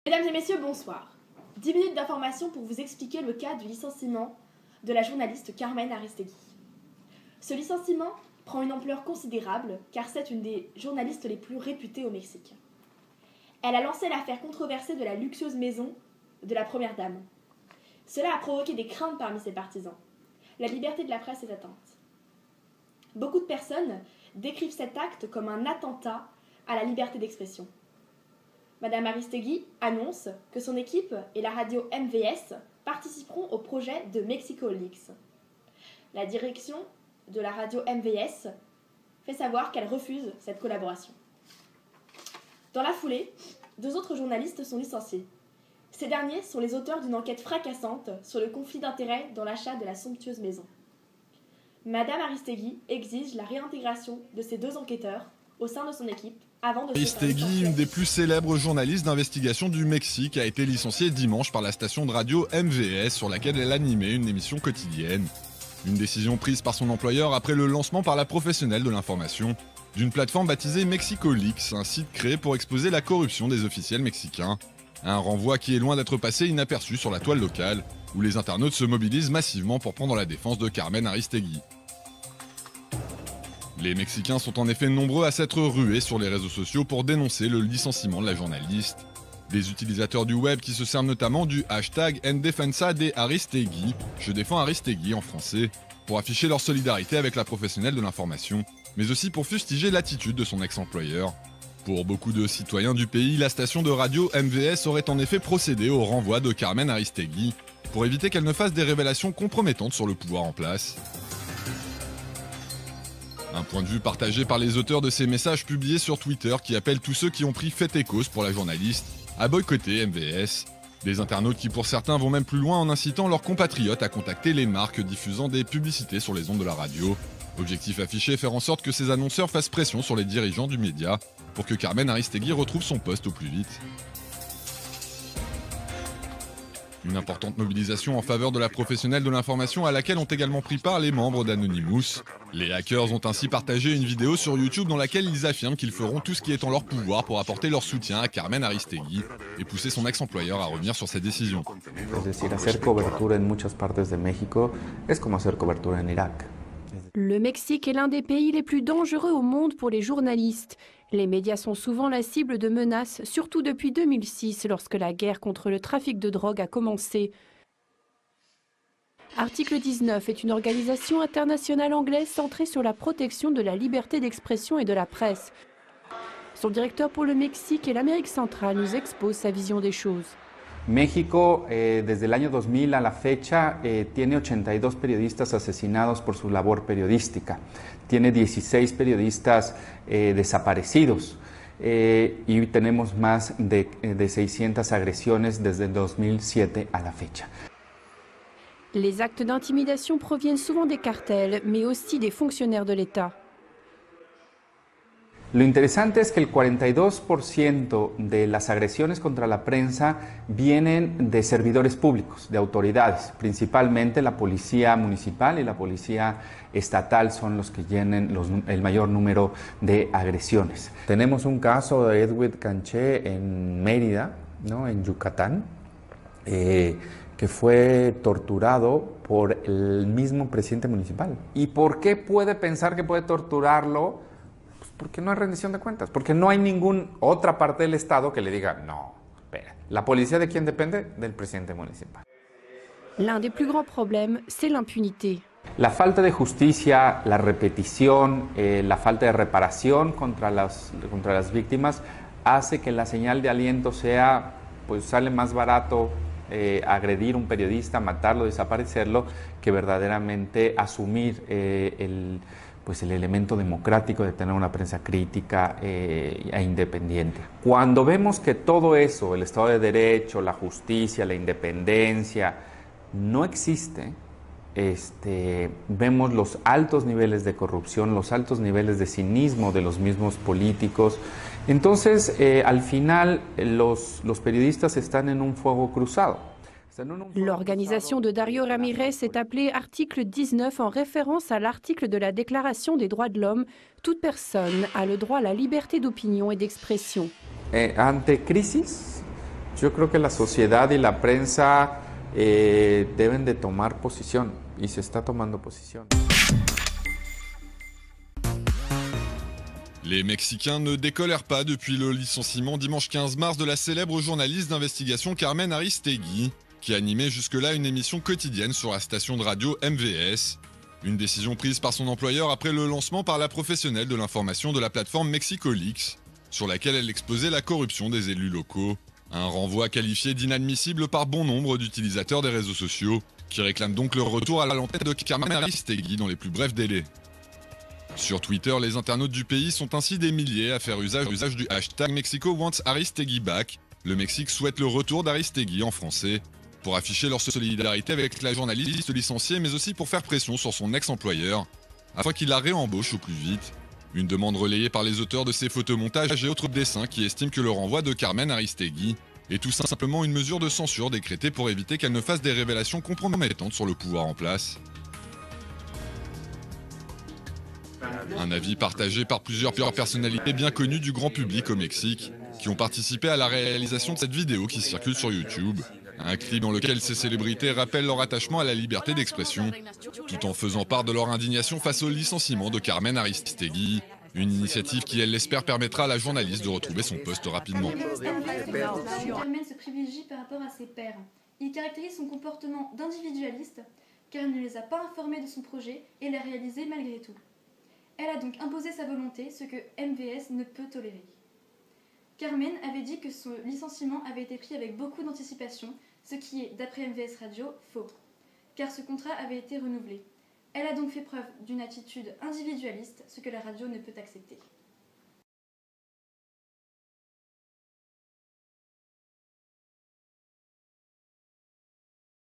Mesdames et messieurs, bonsoir. 10 minutes d'information pour vous expliquer le cas du licenciement de la journaliste Carmen Aristegui. Ce licenciement prend une ampleur considérable car c'est une des journalistes les plus réputées au Mexique. Elle a lancé l'affaire controversée de la luxueuse maison de la première dame. Cela a provoqué des craintes parmi ses partisans. La liberté de la presse est atteinte. Beaucoup de personnes décrivent cet acte comme un attentat à la liberté d'expression. Madame Aristegui annonce que son équipe et la radio MVS participeront au projet de Mexico Leaks. La direction de la radio MVS fait savoir qu'elle refuse cette collaboration. Dans la foulée, 2 autres journalistes sont licenciés. Ces derniers sont les auteurs d'une enquête fracassante sur le conflit d'intérêts dans l'achat de la somptueuse maison. Madame Aristegui exige la réintégration de ces 2 enquêteurs au sein de son équipe. Aristegui, une des plus célèbres journalistes d'investigation du Mexique, a été licenciée dimanche par la station de radio MVS sur laquelle elle animait une émission quotidienne. Une décision prise par son employeur après le lancement par la professionnelle de l'information d'une plateforme baptisée Mexico Leaks, un site créé pour exposer la corruption des officiels mexicains. Un renvoi qui est loin d'être passé inaperçu sur la toile locale, où les internautes se mobilisent massivement pour prendre la défense de Carmen Aristegui. Les Mexicains sont en effet nombreux à s'être rués sur les réseaux sociaux pour dénoncer le licenciement de la journaliste. Des utilisateurs du web qui se servent notamment du hashtag En Defensa de Aristegui, je défends Aristegui en français, pour afficher leur solidarité avec la professionnelle de l'information, mais aussi pour fustiger l'attitude de son ex-employeur. Pour beaucoup de citoyens du pays, la station de radio MVS aurait en effet procédé au renvoi de Carmen Aristegui, pour éviter qu'elle ne fasse des révélations compromettantes sur le pouvoir en place. Un point de vue partagé par les auteurs de ces messages publiés sur Twitter qui appellent tous ceux qui ont pris fait et cause pour la journaliste à boycotter MVS. Des internautes qui pour certains vont même plus loin en incitant leurs compatriotes à contacter les marques diffusant des publicités sur les ondes de la radio. Objectif affiché, faire en sorte que ces annonceurs fassent pression sur les dirigeants du média pour que Carmen Aristegui retrouve son poste au plus vite. Une importante mobilisation en faveur de la professionnelle de l'information à laquelle ont également pris part les membres d'Anonymous. Les hackers ont ainsi partagé une vidéo sur YouTube dans laquelle ils affirment qu'ils feront tout ce qui est en leur pouvoir pour apporter leur soutien à Carmen Aristegui et pousser son ex-employeur à revenir sur ses décisions. Es decir, hacer cobertura en muchas partes de México es como hacer cobertura en Irak. Le Mexique est l'un des pays les plus dangereux au monde pour les journalistes. Les médias sont souvent la cible de menaces, surtout depuis 2006, lorsque la guerre contre le trafic de drogue a commencé. Article 19 est une organisation internationale anglaise centrée sur la protection de la liberté d'expression et de la presse. Son directeur pour le Mexique et l'Amérique centrale nous expose sa vision des choses. México, desde el año 2000 a la fecha, tiene 82 periodistas asesinados por su labor periodística. Tiene 16 periodistas desaparecidos y tenemos más de 600 agresiones desde el 2007 a la fecha. Les actes d'intimidation proviennent souvent des cartels, mais aussi des fonctionnaires de l'État. Lo interesante es que el 42% de las agresiones contra la prensa vienen de servidores públicos, de autoridades. Principalmente la policía municipal y la policía estatal son los que tienen el mayor número de agresiones. Tenemos un caso de Edwin Canché en Mérida, ¿no? En Yucatán, que fue torturado por el mismo presidente municipal. ¿Y por qué puede pensar que puede torturarlo? Porque no hay rendición de cuentas, porque no hay ninguna otra parte del Estado que le diga, no, espera, ¿la policía de quién depende? Del presidente municipal. L'un des plus grands problèmes, c'est l'impunité. La falta de justicia, la repetición, la falta de reparación contra las víctimas hace que la señal de aliento sea, pues sale más barato agredir a un periodista, matarlo, desaparecerlo, que verdaderamente asumir el elemento democrático de tener una prensa crítica e independiente. Cuando vemos que todo eso, el Estado de Derecho, la justicia, la independencia, no existe, vemos los altos niveles de corrupción, los altos niveles de cinismo de los mismos políticos. Entonces, al final, los periodistas están en un fuego cruzado. L'organisation de Dario Ramirez est appelée Article 19 en référence à l'article de la Déclaration des droits de l'homme. Toute personne a le droit à la liberté d'opinion et d'expression. Ante crisis, Yo creo que la sociedad y la prensa deben de tomar posición y se está tomando posición. Les Mexicains ne décolèrent pas depuis le licenciement dimanche 15 mars de la célèbre journaliste d'investigation Carmen Aristegui, qui animait jusque-là une émission quotidienne sur la station de radio MVS. Une décision prise par son employeur après le lancement par la professionnelle de l'information de la plateforme MexicoLeaks, sur laquelle elle exposait la corruption des élus locaux. Un renvoi qualifié d'inadmissible par bon nombre d'utilisateurs des réseaux sociaux, qui réclament donc le retour à l'antenne de Carmen Aristegui dans les plus brefs délais. Sur Twitter, les internautes du pays sont ainsi des milliers à faire usage du hashtag Mexico wants Aristegui back. Le Mexique souhaite le retour d'Aristegui en français, pour afficher leur solidarité avec la journaliste licenciée, mais aussi pour faire pression sur son ex-employeur, afin qu'il la réembauche au plus vite. Une demande relayée par les auteurs de ces photomontages et autres dessins qui estiment que le renvoi de Carmen Aristegui est tout simplement une mesure de censure décrétée pour éviter qu'elle ne fasse des révélations compromettantes sur le pouvoir en place. Un avis partagé par plusieurs personnalités bien connues du grand public au Mexique, qui ont participé à la réalisation de cette vidéo qui circule sur YouTube. Un clip dans lequel ces célébrités rappellent leur attachement à la liberté d'expression, tout en faisant part de leur indignation face au licenciement de Carmen Aristegui, une initiative qui, elle l'espère, permettra à la journaliste de retrouver son poste rapidement. Carmen se privilégie par rapport à ses pairs. Il caractérise son comportement d'individualiste, car il ne les a pas informés de son projet et l'a réalisé malgré tout. Elle a donc imposé sa volonté, ce que MVS ne peut tolérer. Carmen avait dit que son licenciement avait été pris avec beaucoup d'anticipation, ce qui est, d'après MVS Radio, faux, car ce contrat avait été renouvelé. Elle a donc fait preuve d'une attitude individualiste, ce que la radio ne peut accepter.